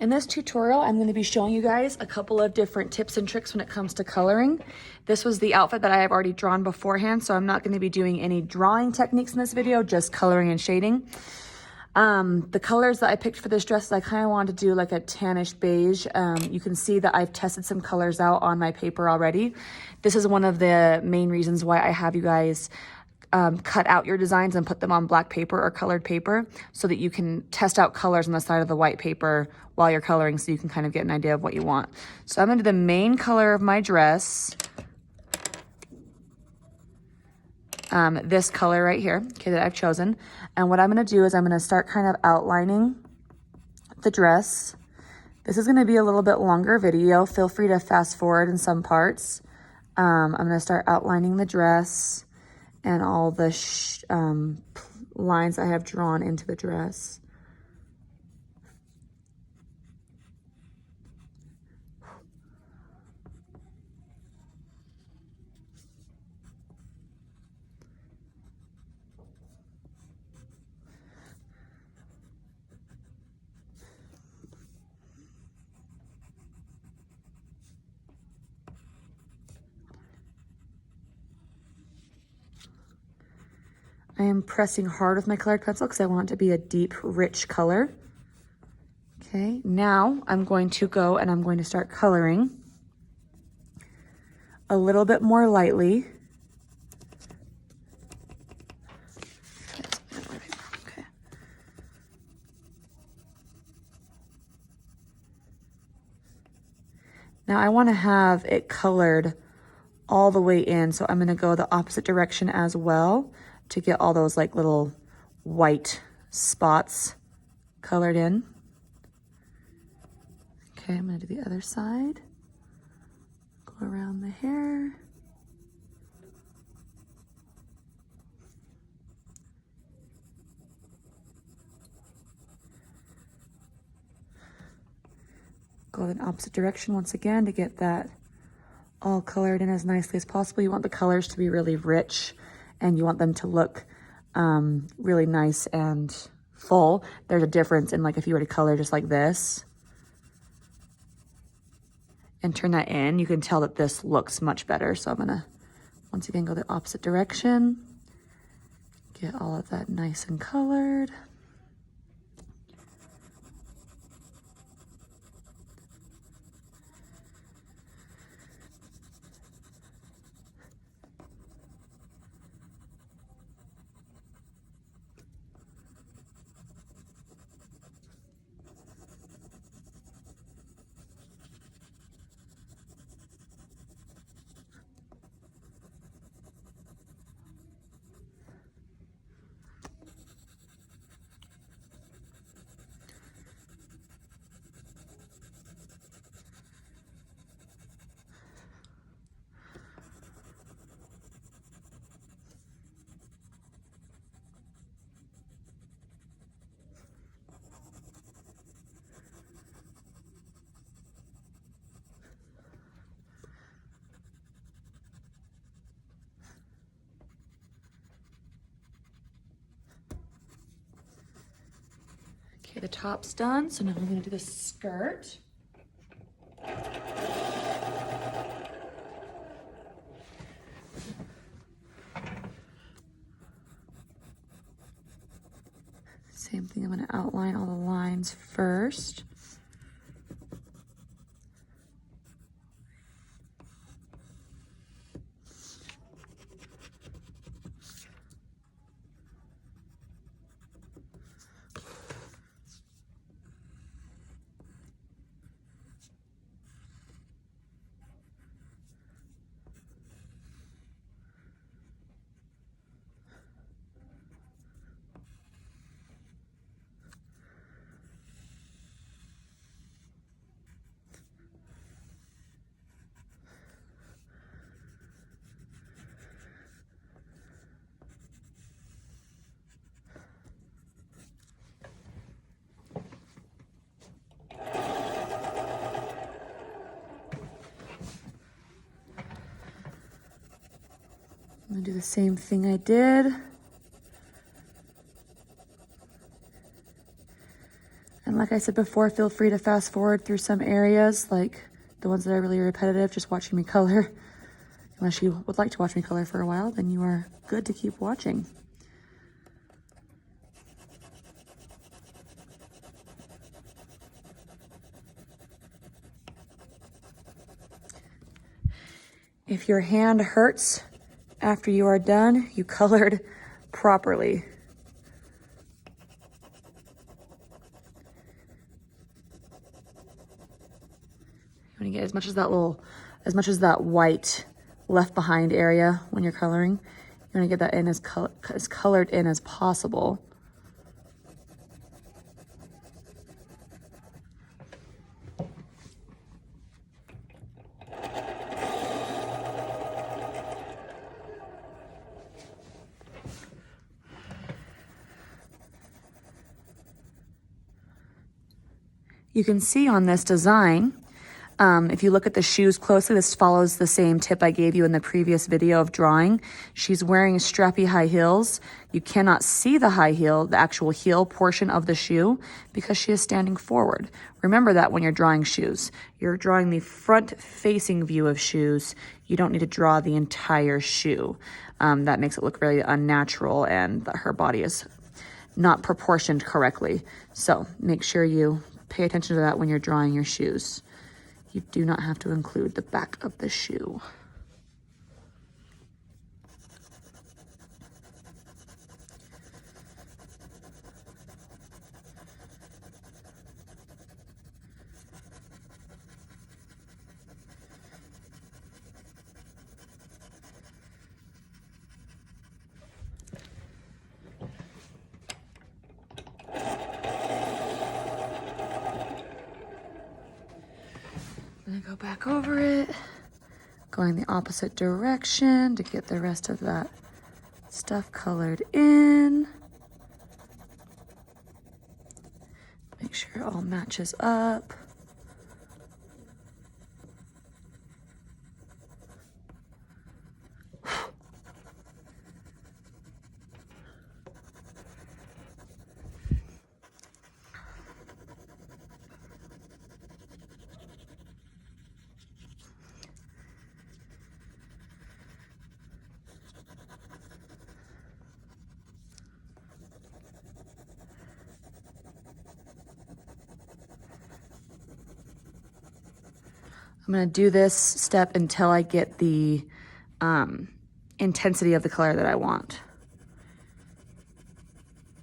In this tutorial, I'm going to be showing you guys a couple of different tips and tricks when it comes to coloring. This was the outfit that I have already drawn beforehand, so I'm not going to be doing any drawing techniques in this video, just coloring and shading. The colors that I picked for this dress, I kind of wanted to do like a tannish beige. You can see that I've tested some colors out on my paper already. This is one of the main reasons why I have you guys cut out your designs and put them on black paper or colored paper so that you can test out colors on the side of the white paper while you're coloring, so you can kind of get an idea of what you want. So I'm gonna do the main color of my dress, this color right here, okay, that I've chosen. And what I'm gonna do is I'm gonna start kind of outlining the dress. This is gonna be a little bit longer video. Feel free to fast forward in some parts. I'm gonna start outlining the dress and all the lines I have drawn into the dress. I am pressing hard with my colored pencil because I want it to be a deep, rich color. Okay, now I'm going to go and I'm going to start coloring a little bit more lightly. Okay. Now I want to have it colored all the way in, so I'm going to go the opposite direction as well to get all those like little white spots colored in. Okay, I'm gonna do the other side. Go around the hair. Go in the opposite direction once again to get that all colored in as nicely as possible. You want the colors to be really rich and you want them to look really nice and full. There's a difference in like if you were to color just like this and turn that in, you can tell that this looks much better. So I'm gonna, once again, go the opposite direction, get all of that nice and colored. Okay, the top's done, so now I'm gonna do the skirt. Same thing, I'm gonna outline all the lines first. I'm gonna do the same thing I did. And like Like I said before, feel free to fast forward through some areas, like the ones that are really repetitive, just watching me color. Unless you would like to watch me color for a while, then you are good to keep watching. If your hand hurts after you are done, you colored properly. You want to get as much as that white left behind area when you're coloring. You want to get that in as colored in as possible. You can see on this design, if you look at the shoes closely, this follows the same tip I gave you in the previous video of drawing. She's wearing strappy high heels. You cannot see the high heel, the actual heel portion of the shoe, because she is standing forward. Remember that when you're drawing shoes. You're drawing the front-facing view of shoes. You don't need to draw the entire shoe. That makes it look very unnatural, and that her body is not proportioned correctly. So make sure you pay attention to that when you're drawing your shoes. You do not have to include the back of the shoe. I'm gonna go back over it, going the opposite direction to get the rest of that stuff colored in. Make sure it all matches up. I'm gonna do this step until I get the intensity of the color that I want.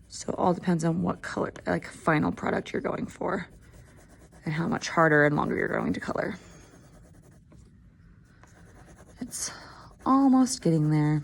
So it all depends on what color, like final product you're going for and how much harder and longer you're going to color. It's almost getting there.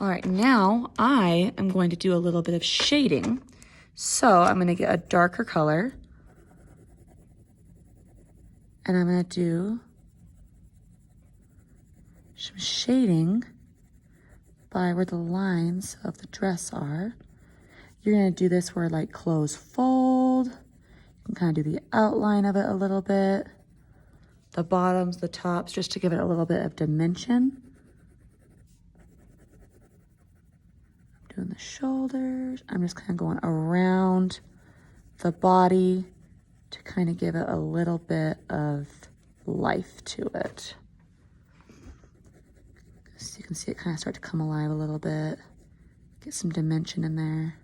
All right, now I am going to do a little bit of shading. So I'm gonna get a darker color and I'm gonna do some shading by where the lines of the dress are. You're gonna do this where like clothes fold. You can kind of do the outline of it a little bit. The bottoms, the tops, just to give it a little bit of dimension. Doing the shoulders. I'm just kind of going around the body to kind of give it a little bit of life to it. So you can see it kind of start to come alive a little bit. Get some dimension in there.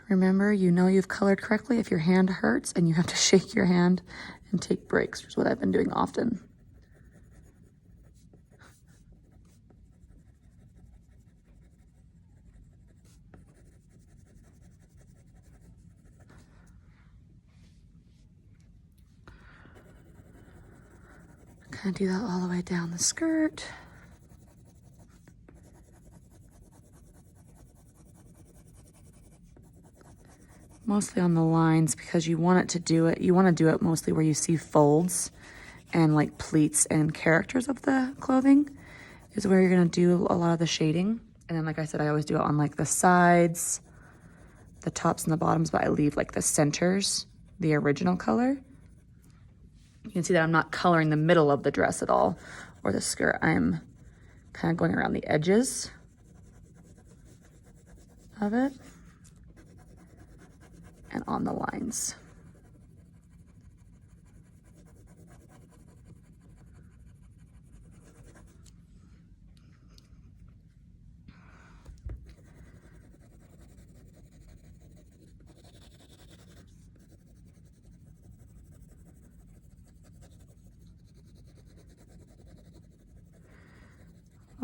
Remember, you know you've colored correctly if your hand hurts and you have to shake your hand and take breaks, which is what I've been doing often. Kind of do that all the way down the skirt. mostly on the lines because you want it to do it. You want to do it mostly where you see folds and like pleats and characters of the clothing is where you're going to do a lot of the shading. And then, like I said, I always do it on like the sides, the tops and the bottoms, but I leave like the centers, the original color. You can see that I'm not coloring the middle of the dress at all or the skirt. I'm kind of going around the edges of it and on the lines.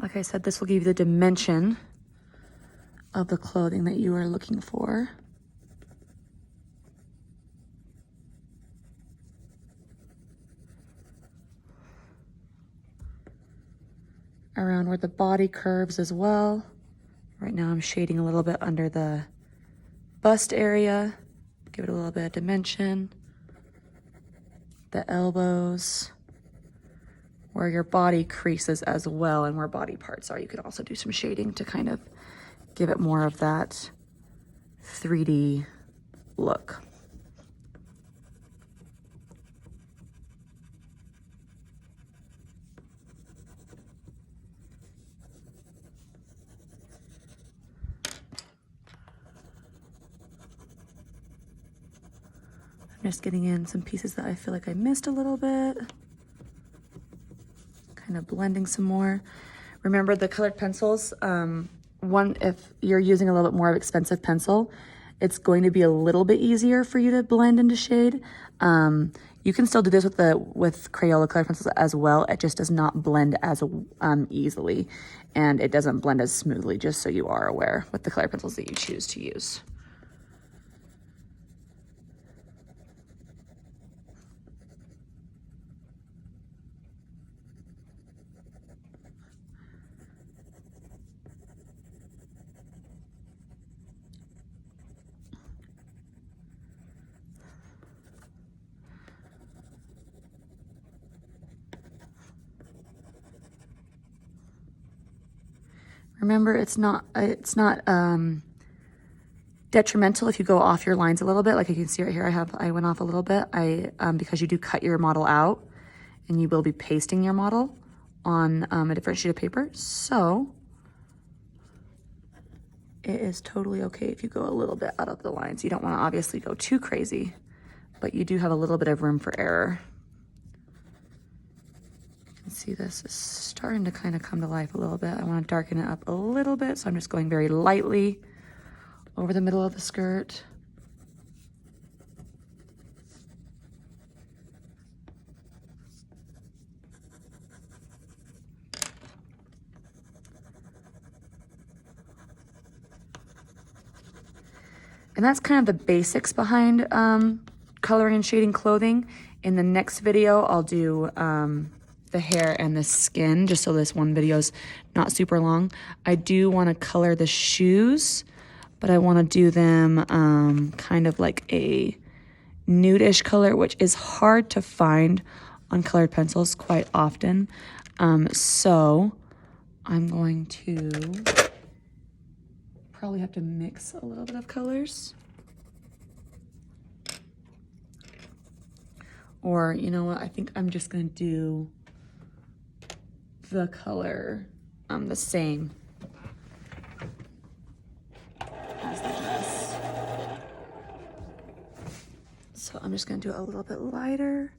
Like I said, this will give you the dimension of the clothing that you are looking for. Around where the body curves as well. Right now I'm shading a little bit under the bust area, give it a little bit of dimension. The elbows, where your body creases as well and where body parts are. You could also do some shading to kind of give it more of that 3D look. I'm just getting in some pieces that I feel like I missed a little bit. Kind of blending some more. Remember the colored pencils, if you're using a little bit more of expensive pencil, it's going to be a little bit easier for you to blend into shade. You can still do this with Crayola colored pencils as well. It just does not blend as easily, and it doesn't blend as smoothly, just so you are aware with the colored pencils that you choose to use. Remember, it's not detrimental if you go off your lines a little bit. Like you can see right here, I went off a little bit. Because you do cut your model out, and you will be pasting your model on a different sheet of paper. So it is totally okay if you go a little bit out of the lines. You don't want to obviously go too crazy, but you do have a little bit of room for error. See, this is starting to kind of come to life a little bit. I want to darken it up a little bit, so I'm just going very lightly over the middle of the skirt. And that's kind of the basics behind coloring and shading clothing. In the next video, I'll do the hair and the skin, just so this one video is not super long. I do want to color the shoes, but I want to do them kind of like a nude-ish color, which is hard to find on colored pencils quite often. So I'm going to probably have to mix a little bit of colors. Or, you know what, I think I'm just gonna do the color the same as the dress. So I'm just gonna do it a little bit lighter.